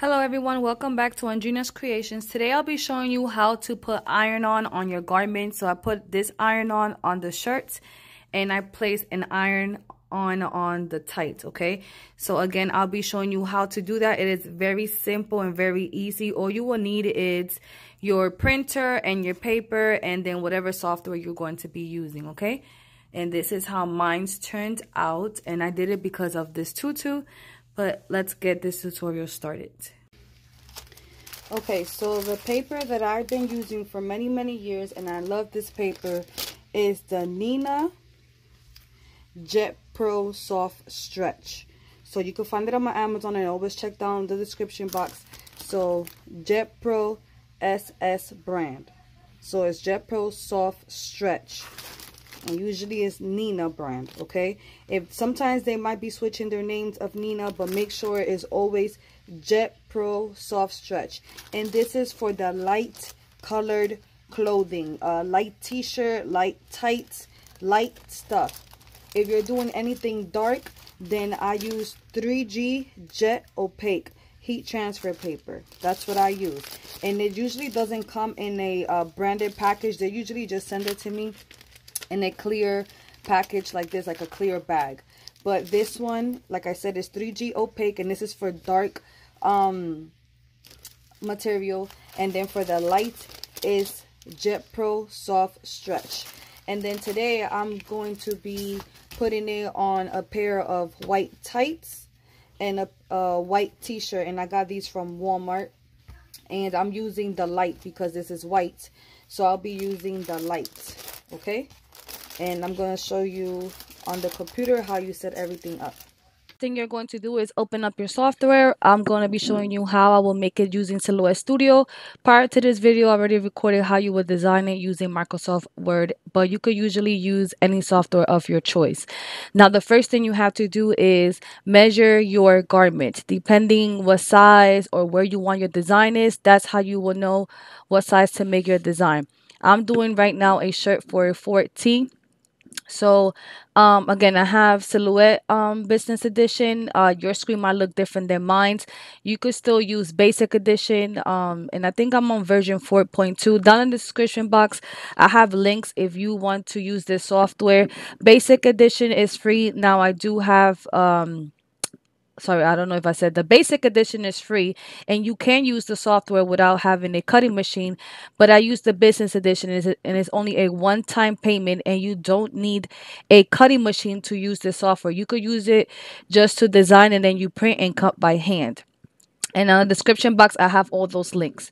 Hello everyone, welcome back to Andrina's Creations. Today I'll be showing you how to put iron-on your garment. So I put this iron-on the shirts and I place an iron-on the tights, okay? So again, I'll be showing you how to do that. It is very simple and very easy. All you will need is your printer and your paper and then whatever software you're going to be using, okay? And this is how mine's turned out, and I did it because of this tutu. But let's get this tutorial started. Okay, so the paper that I've been using for many years, and I love this paper, is the Nina Jetpro Softstretch. So you can find it on my Amazon, and always check down the description box. So Jetpro SS brand. So it's Jetpro Softstretch. And usually it's Nina brand, okay? If sometimes they might be switching their names of Nina, but make sure it's always Jetpro Softstretch. And this is for the light colored clothing, light t-shirt, light tights, light stuff. If you're doing anything dark, then I use 3G Jet Opaque heat transfer paper. That's what I use. And it usually doesn't come in a branded package. They usually just send it to me in a clear package like this, like a clear bag. But this one, like I said, is 3G opaque, and this is for dark material. And then for the light is Jetpro Softstretch. And then today I'm going to be putting it on a pair of white tights and a white t-shirt, and I got these from Walmart. And I'm using the light because this is white, so I'll be using the light, okay? And I'm going to show you on the computer how you set everything up. Thing you're going to do is open up your software. I'm going to be showing you how I will make it using Silhouette Studio. Prior to this video, I already recorded how you would design it using Microsoft Word, but you could usually use any software of your choice. Now, the first thing you have to do is measure your garment. Depending what size or where you want your design is, that's how you will know what size to make your design. I'm doing right now a shirt for 14. So again, I have Silhouette business edition. Your screen might look different than mine's. You could still use basic edition, and I think I'm on version 4.2. Down in the description box I have links if you want to use this software. Basic edition is free. Now I do have sorry, I don't know if I said the basic edition is free, and you can use the software without having a cutting machine, but I use the business edition, and it's only a one-time payment, and you don't need a cutting machine to use the software. You could use it just to design, and then you print and cut by hand. And on the description box, I have all those links.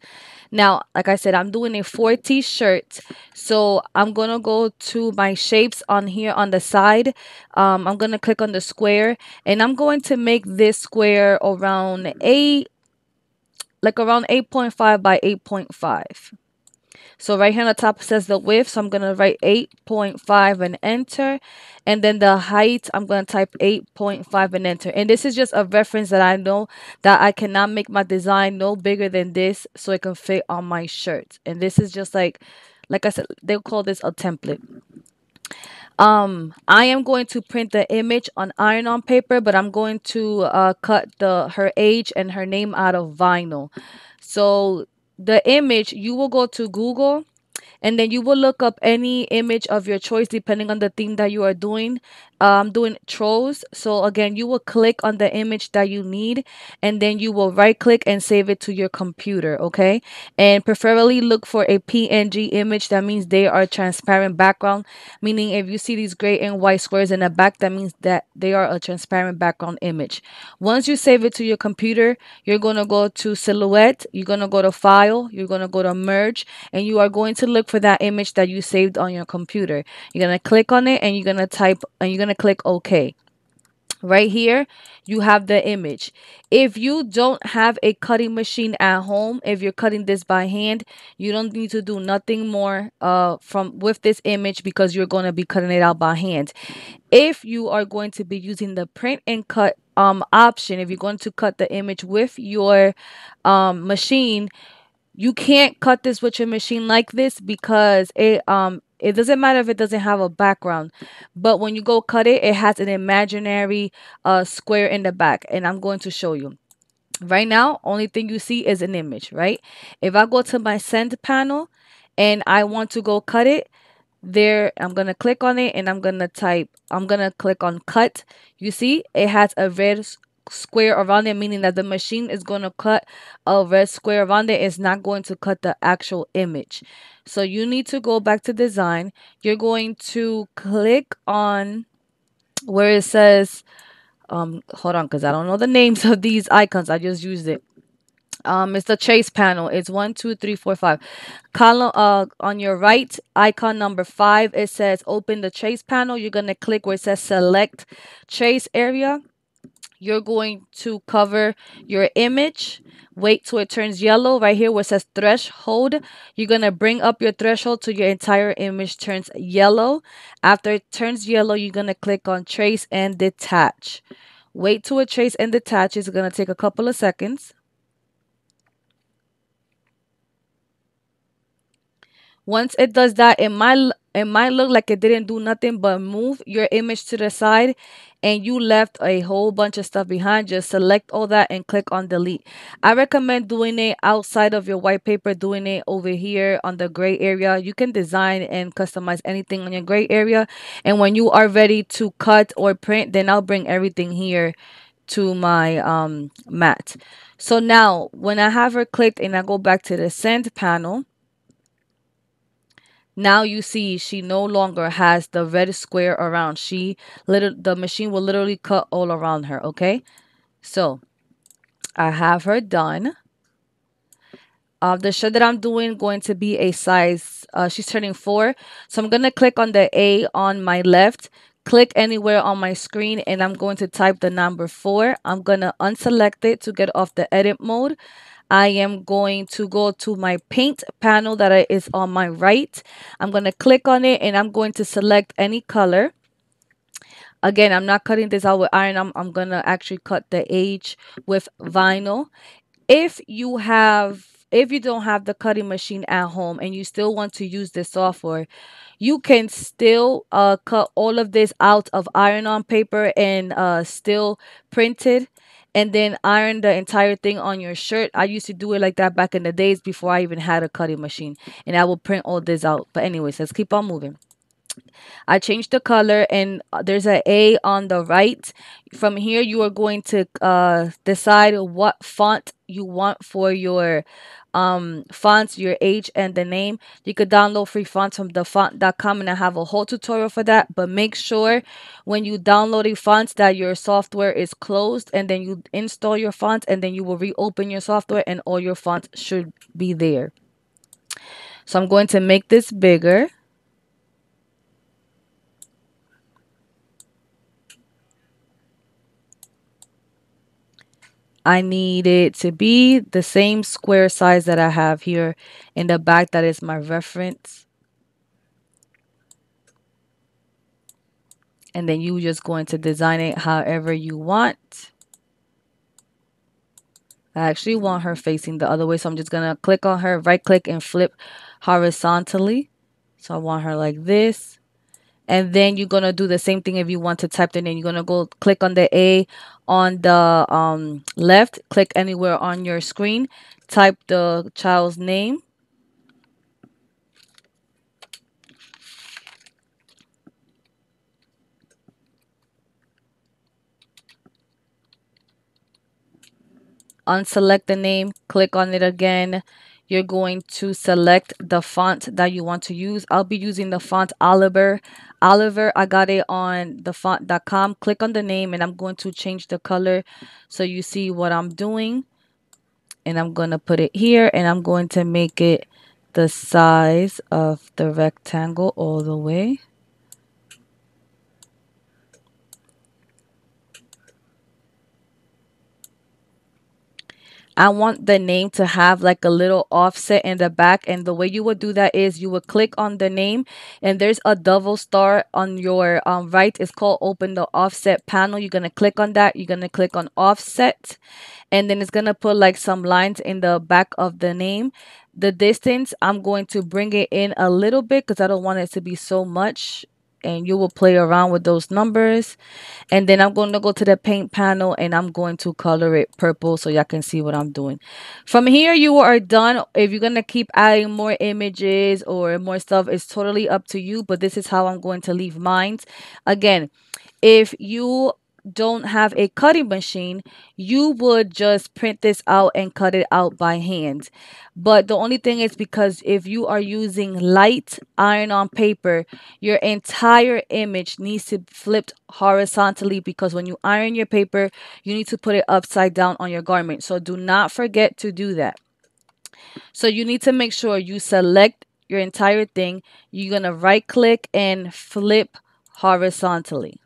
Now, like I said, I'm doing a 4T shirt. So I'm going to go to my shapes on here on the side. I'm going to click on the square. And I'm going to make this square around around 8.5 by 8.5. So right here on the top it says the width. So I'm going to write 8.5 and enter. And then the height, I'm going to type 8.5 and enter. And this is just a reference that I know that I cannot make my design no bigger than this so it can fit on my shirt. And this is just like I said, they'll call this a template. I am going to print the image on iron-on paper, but I'm going to cut her age and her name out of vinyl. So the image, you will go to Google, and then you will look up any image of your choice depending on the theme that you are doing. I'm doing trolls. So again, you will click on the image that you need, and then you will right click and save it to your computer, okay? And preferably look for a PNG image. That means they are transparent background, meaning if you see these gray and white squares in the back, that means that they are a transparent background image. Once you save it to your computer, you're going to go to Silhouette, you're going to go to File, you're going to go to Merge, and you are going to look for that image that you saved on your computer. You're going to click on it, and you're going to type, and you're going to click OK. Right here, you have the image. If you don't have a cutting machine at home, if you're cutting this by hand, you don't need to do nothing more with this image because you're going to be cutting it out by hand. If you are going to be using the print and cut option, if you're going to cut the image with your machine, you can't cut this with your machine like this because it doesn't matter if it doesn't have a background, but when you go cut it, it has an imaginary square in the back, and I'm going to show you. Right now, only thing you see is an image, right? If I go to my send panel and I want to go cut it, there I'm gonna click on it and I'm gonna click on cut. You see it has a red square around it, meaning that the machine is gonna cut a red square around it. It's not going to cut the actual image. So you need to go back to design. You're going to click on where it says hold on, because I don't know the names of these icons. I just used it. It's the chase panel. It's 1, 2, 3, 4, 5. Column on your right, icon number 5. It says open the chase panel. You're gonna click where it says select chase area. You're going to cover your image. Wait till it turns yellow. Right here where it says threshold, you're gonna bring up your threshold till your entire image turns yellow. After it turns yellow, you're gonna click on trace and detach. Wait till it trace and detach. It's gonna take a couple of seconds. Once it does that, it might look like it didn't do nothing but move your image to the side and you left a whole bunch of stuff behind. Just select all that and click on delete. I recommend doing it outside of your white paper, doing it over here on the gray area. You can design and customize anything on your gray area. And when you are ready to cut or print, then I'll bring everything here to my mat. So now when I have her clicked and I go back to the send panel, now you see she no longer has the red square around. The machine will literally cut all around her, okay? So I have her done. The shirt that I'm doing going to be a size, she's turning 4. So I'm going to click on the A on my left, click anywhere on my screen, and I'm going to type the number 4. I'm going to unselect it to get off the edit mode. I am going to go to my paint panel is on my right. I'm going to click on it and I'm going to select any color. Again, I'm not cutting this out with iron. I'm going to actually cut the edge with vinyl. If you don't have the cutting machine at home and you still want to use this software, you can still cut all of this out of iron-on paper and still print it and then iron the entire thing on your shirt. I used to do it like that back in the days before I even had a cutting machine, and I will print all this out. But anyways, let's keep on moving. I changed the color and there's an A on the right. From here, you are going to decide what font you want for your fonts, your age, and the name. You could download free fonts from the font.com, and I have a whole tutorial for that. But make sure when you downloading fonts that your software is closed, and then you install your fonts, and then you will reopen your software and all your fonts should be there. So I'm going to make this bigger. I need it to be the same square size that I have here in the back. That is my reference. And then you just going to design it however you want. I actually want her facing the other way, so I'm just going to click on her, right click and flip horizontally. So I want her like this. And then you're going to do the same thing if you want to type the name. You're going to go click on the A on the left, click anywhere on your screen, type the child's name. Unselect the name, click on it again. You're going to select the font that you want to use. I'll be using the font Oliver. I got it on the font.com. Click on the name and I'm going to change the color so you see what I'm doing. And I'm going to put it here and I'm going to make it the size of the rectangle all the way. I want the name to have like a little offset in the back. And the way you would do that is you would click on the name and there's a double star on your right. It's called open the offset panel. You're going to click on that. You're going to click on offset. And then it's going to put like some lines in the back of the name. The distance, I'm going to bring it in a little bit because I don't want it to be so much. and you will play around with those numbers. And then I'm going to go to the paint panel and I'm going to color it purple so y'all can see what I'm doing. From here, you are done. If you're going to keep adding more images or more stuff, it's totally up to you. But this is how I'm going to leave mine. Again, if you don't have a cutting machine, you would just print this out and cut it out by hand. But the only thing is, because if you are using light iron on paper, your entire image needs to flip horizontally, because when you iron your paper, you need to put it upside down on your garment. So do not forget to do that. So you need to make sure you select your entire thing. You're going to right click and flip horizontally.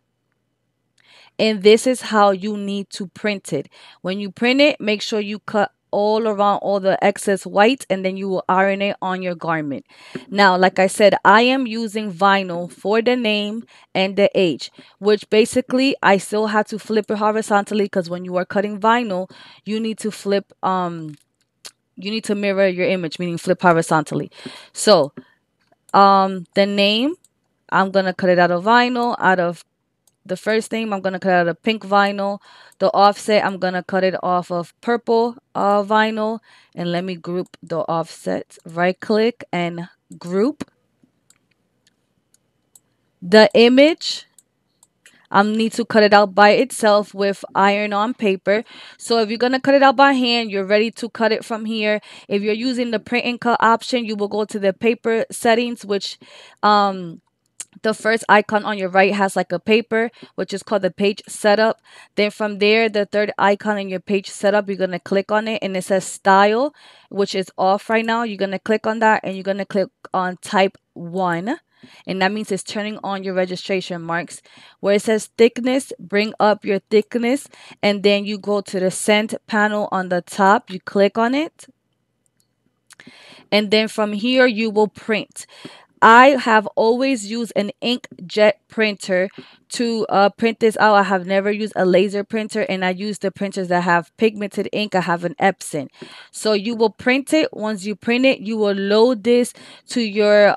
And this is how you need to print it. When you print it, make sure you cut all around all the excess white, and then you will iron it on your garment. Now, like I said, I am using vinyl for the name and the age, which basically I still have to flip it horizontally, because when you are cutting vinyl, you need to flip, you need to mirror your image, meaning flip horizontally. So, the name, I'm going to cut it out of vinyl, out of the first name, I'm going to cut out of pink vinyl. The offset, I'm going to cut it off of purple vinyl. And let me group the offsets. Right click and group. The image, I need to cut it out by itself with iron on paper. So if you're going to cut it out by hand, you're ready to cut it from here. If you're using the print and cut option, you will go to the paper settings, which the first icon on your right has like a paper, which is called the page setup. Then from there, the third icon in your page setup, you're going to click on it, and it says style, which is off right now. You're going to click on that, and you're going to click on type 1. And that means it's turning on your registration marks. Where it says thickness, bring up your thickness, and then you go to the send panel on the top. You click on it. And then from here, you will print. I have always used an inkjet printer to print this out. I have never used a laser printer, and I use the printers that have pigmented ink. I have an Epson. So you will print it. Once you print it, you will load this to your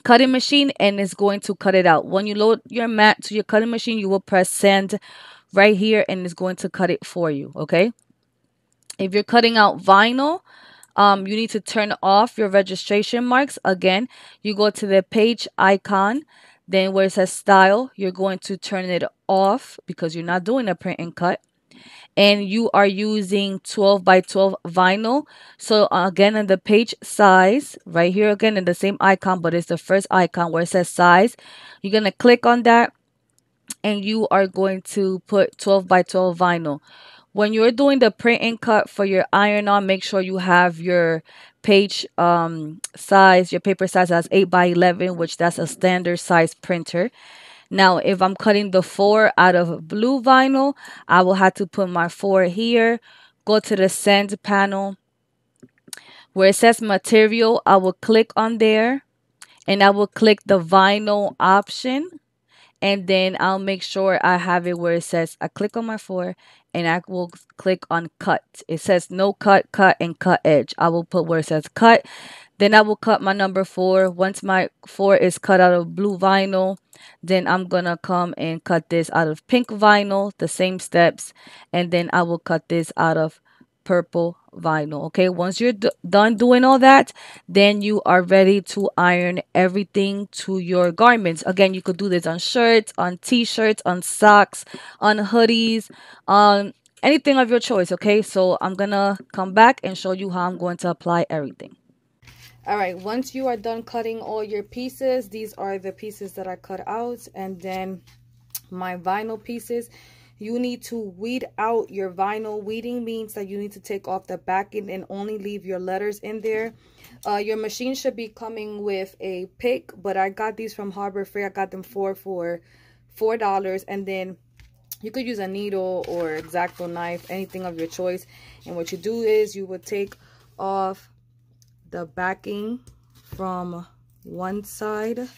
cutting machine, and it's going to cut it out. When you load your mat to your cutting machine, you will press send right here, and it's going to cut it for you, okay? If you're cutting out vinyl, you need to turn off your registration marks. Again, you go to the page icon, then where it says style, you're going to turn it off because you're not doing a print and cut. And you are using 12 by 12 vinyl. So again, in the page size, right here again in the same icon, but it's the first icon where it says size. You're going to click on that, and you are going to put 12 by 12 vinyl. When you're doing the print and cut for your iron-on, make sure you have your page size, your paper size as 8 by 11, which that's a standard size printer. Now, if I'm cutting the 4 out of blue vinyl, I will have to put my 4 here, go to the send panel. Where it says material, I will click on there, and I will click the vinyl option. And then I'll make sure I have it where it says, I click on my 4, and I will click on cut. It says no cut, cut, and cut edge. I will put where it says cut. Then I will cut my number 4. Once my 4 is cut out of blue vinyl, then I'm going to come and cut this out of pink vinyl, the same steps. And then I will cut this out of purple vinyl. Okay, once you're done doing all that, then you are ready to iron everything to your garments. Again, you could do this on shirts, on t-shirts, on socks, on hoodies, on anything of your choice. Okay, so I'm gonna come back and show you how I'm going to apply everything. All right, once you are done cutting all your pieces, these are the pieces that I cut out, and then my vinyl pieces. You need to weed out your vinyl. Weeding means that you need to take off the backing and only leave your letters in there. Your machine should be coming with a pick, but I got these from Harbor Freight. I got them for $4, and then you could use a needle or X-Acto knife, anything of your choice. And what you do is you would take off the backing from one side,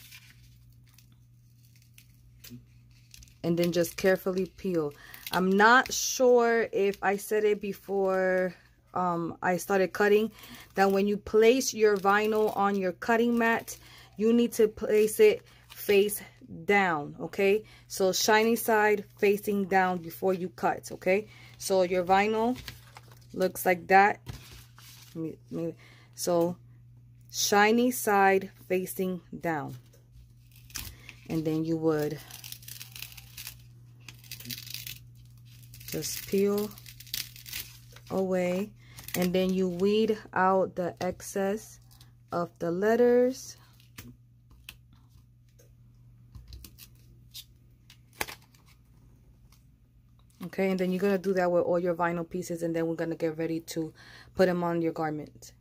and then just carefully peel. I'm not sure if I said it before I started cutting, that when you place your vinyl on your cutting mat, you need to place it face down, okay? So shiny side facing down before you cut, okay? So your vinyl looks like that. So shiny side facing down, and then you would just peel away, and then you weed out the excess of the letters. Okay, and then you're gonna do that with all your vinyl pieces, and then we're gonna get ready to put them on your garment.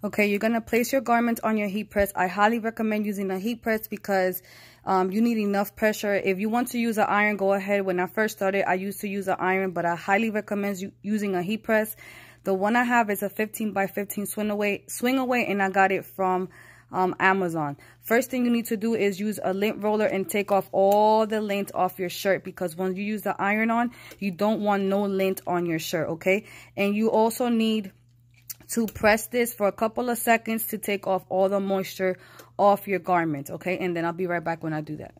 Okay, you're gonna place your garment on your heat press. I highly recommend using a heat press because you need enough pressure. If you want to use an iron, go ahead. When I first started, I used to use an iron, but I highly recommend using a heat press. The one I have is a 15 by 15 swing away, and I got it from Amazon. First thing you need to do is use a lint roller and take off all the lint off your shirt, because when you use the iron on, you don't want no lint on your shirt, okay? And you also need to press this for a couple of seconds to take off all the moisture off your garment, okay? And then I'll be right back when I do that.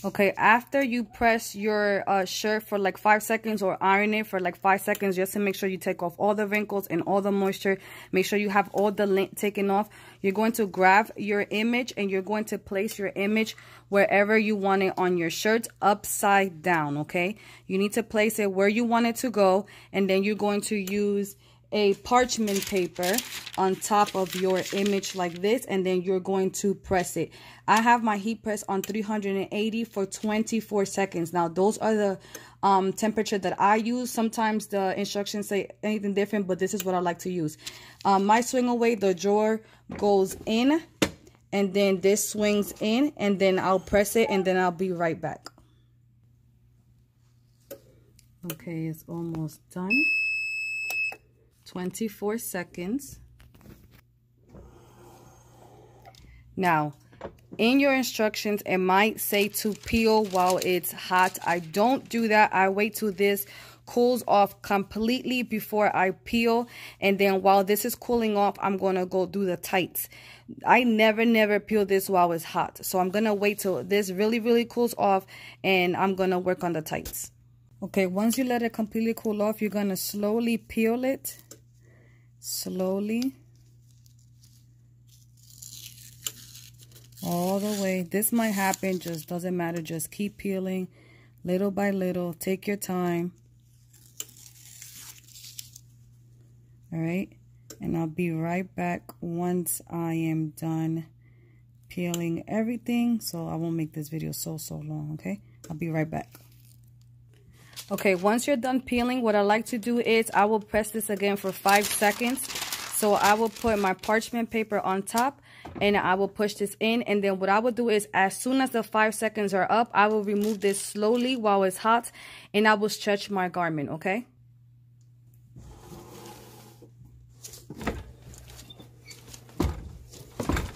Okay, after you press your shirt for like 5 seconds, or iron it for like 5 seconds, just to make sure you take off all the wrinkles and all the moisture, make sure you have all the lint taken off, you're going to grab your image and you're going to place your image wherever you want it on your shirt, upside down, okay? You need to place it where you want it to go, and then you're going to use a parchment paper on top of your image like this, and then you're going to press it. I have my heat press on 380 for 24 seconds. Now those are the temperature that I use. Sometimes the instructions say anything different, but this is what I like to use. My swing away, the drawer goes in, and then this swings in, and then I'll press it, and then I'll be right back. Okay, it's almost done. 24 seconds. Now, in your instructions, it might say to peel while it's hot. I don't do that. I wait till this cools off completely before I peel, and then while this is cooling off, I'm gonna go do the tights. I never peel this while it's hot, so I'm gonna wait till this really cools off, and I'm gonna work on the tights. Okay, once you let it completely cool off, you're gonna slowly peel it. Slowly. All the way. This might happen, just doesn't matter. Just keep peeling little by little. Take your time. All right. And I'll be right back once I am done peeling everything, so I won't make this video so long, okay? I'll be right back. Okay, once you're done peeling, what I like to do is I will press this again for 5 seconds. So I will put my parchment paper on top, and I will push this in, and then what I will do is as soon as the 5 seconds are up, I will remove this slowly while it's hot, and I will stretch my garment, okay?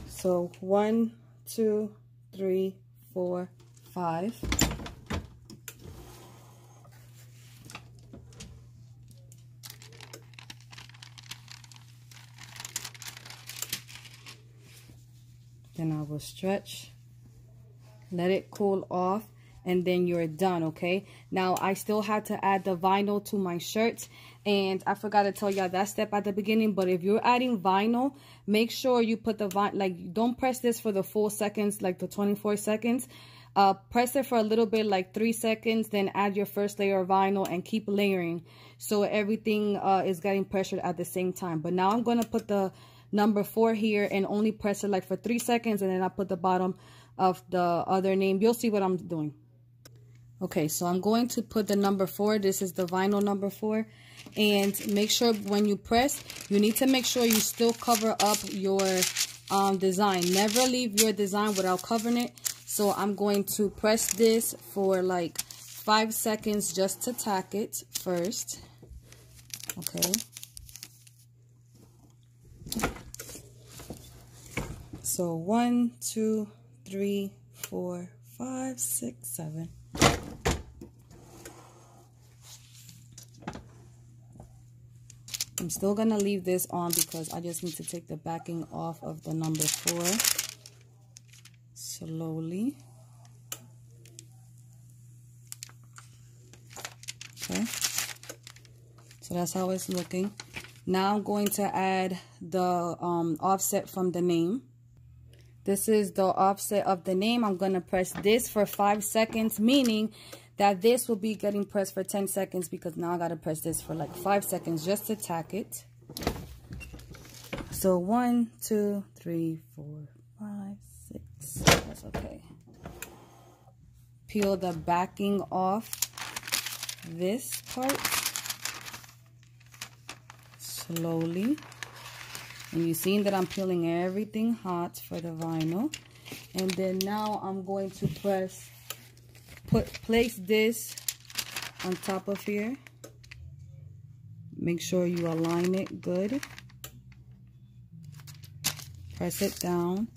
So 1, 2, 3, 4, 5. Then I will stretch, let it cool off, and then you're done, okay? Now, I still had to add the vinyl to my shirt, and I forgot to tell y'all that step at the beginning, but if you're adding vinyl, make sure you put the vinyl, like, don't press this for the full seconds, like the 24 seconds. Press it for a little bit, like 3 seconds, then add your first layer of vinyl and keep layering, so everything is getting pressured at the same time. But now I'm going to put the number 4 here and only press it like for 3 seconds, and then I put the bottom of the other name. You'll see what I'm doing. Okay, so I'm going to put the number 4. This is the vinyl number 4. And make sure when you press, you need to make sure you still cover up your design. Never leave your design without covering it. So I'm going to press this for like 5 seconds just to tack it first. Okay. So 1, 2, 3, 4, 5, 6, 7. I'm still gonna leave this on because I just need to take the backing off of the number 4. Slowly. Okay, so that's how it's looking. Now I'm going to add the offset from the name. This is the offset of the name. I'm going to press this for 5 seconds, meaning that this will be getting pressed for 10 seconds because now I got to press this for like 5 seconds just to tack it. So 1, 2, 3, 4, 5, 6. That's okay. Peel the backing off this part slowly. And you've seen that I'm peeling everything hot for the vinyl. And then now I'm going to place this on top of here. Make sure you align it good. Press it down.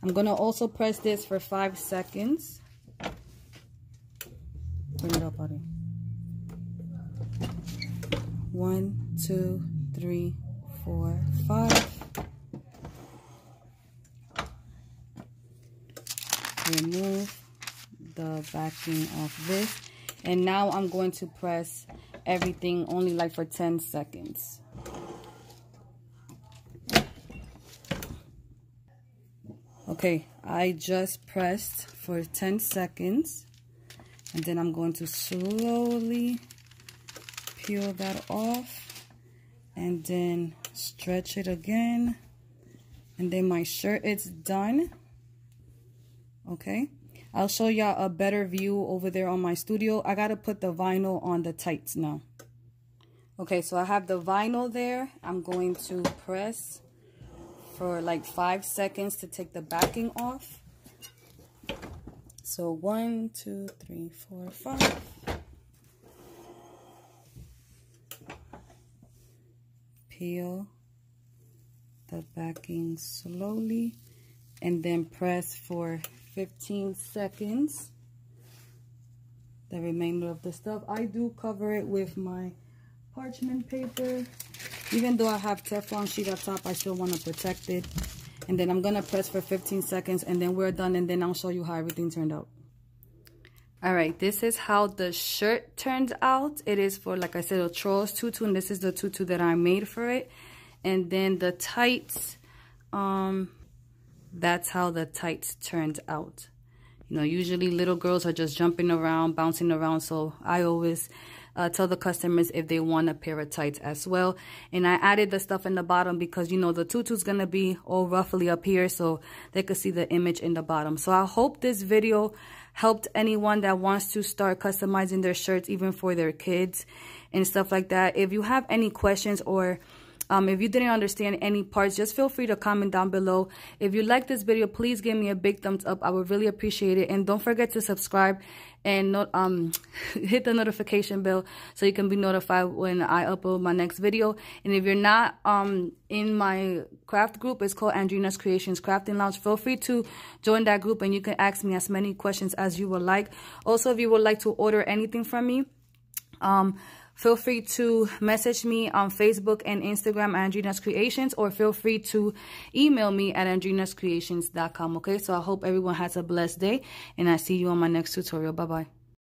I'm going to also press this for 5 seconds. Bring it up, buddy. 1, 2, 3, 4, 5. Remove the backing of this. And now I'm going to press everything only like for 10 seconds. Okay, I just pressed for 10 seconds. And then I'm going to slowly peel that off. And then stretch it again. And then my shirt is done. Okay, I'll show y'all a better view over there on my studio. I gotta put the vinyl on the tights now. Okay, so I have the vinyl there. I'm going to press for like 5 seconds to take the backing off. So 1, 2, 3, 4, 5. Peel the backing slowly and then press for 15 seconds. The remainder of the stuff, I do cover it with my parchment paper. Even though I have Teflon sheet up top, I still want to protect it. And then I'm gonna press for 15 seconds and then we're done, and then I'll show you how everything turned out. All right, this is how the shirt turned out. It is for, like I said, a Trolls tutu, and this is the tutu that I made for it. And then the tights, that's how the tights turned out. You know, usually little girls are just jumping around, bouncing around. So I always tell the customers if they want a pair of tights as well. And I added the stuff in the bottom because, you know, the tutu's going to be all roughly up here so they could see the image in the bottom. So I hope this video helped anyone that wants to start customizing their shirts, even for their kids and stuff like that. If you have any questions or if you didn't understand any parts, just feel free to comment down below. If you like this video, please give me a big thumbs up. I would really appreciate it. And don't forget to subscribe and hit the notification bell so you can be notified when I upload my next video. And if you're not in my craft group, it's called Andrina's Kreations Crafting Lounge. Feel free to join that group and you can ask me as many questions as you would like. Also, if you would like to order anything from me, feel free to message me on Facebook and Instagram, Andrina's Kreations, or feel free to email me at andrinascreations.com. Okay, so I hope everyone has a blessed day, and I see you on my next tutorial. Bye-bye.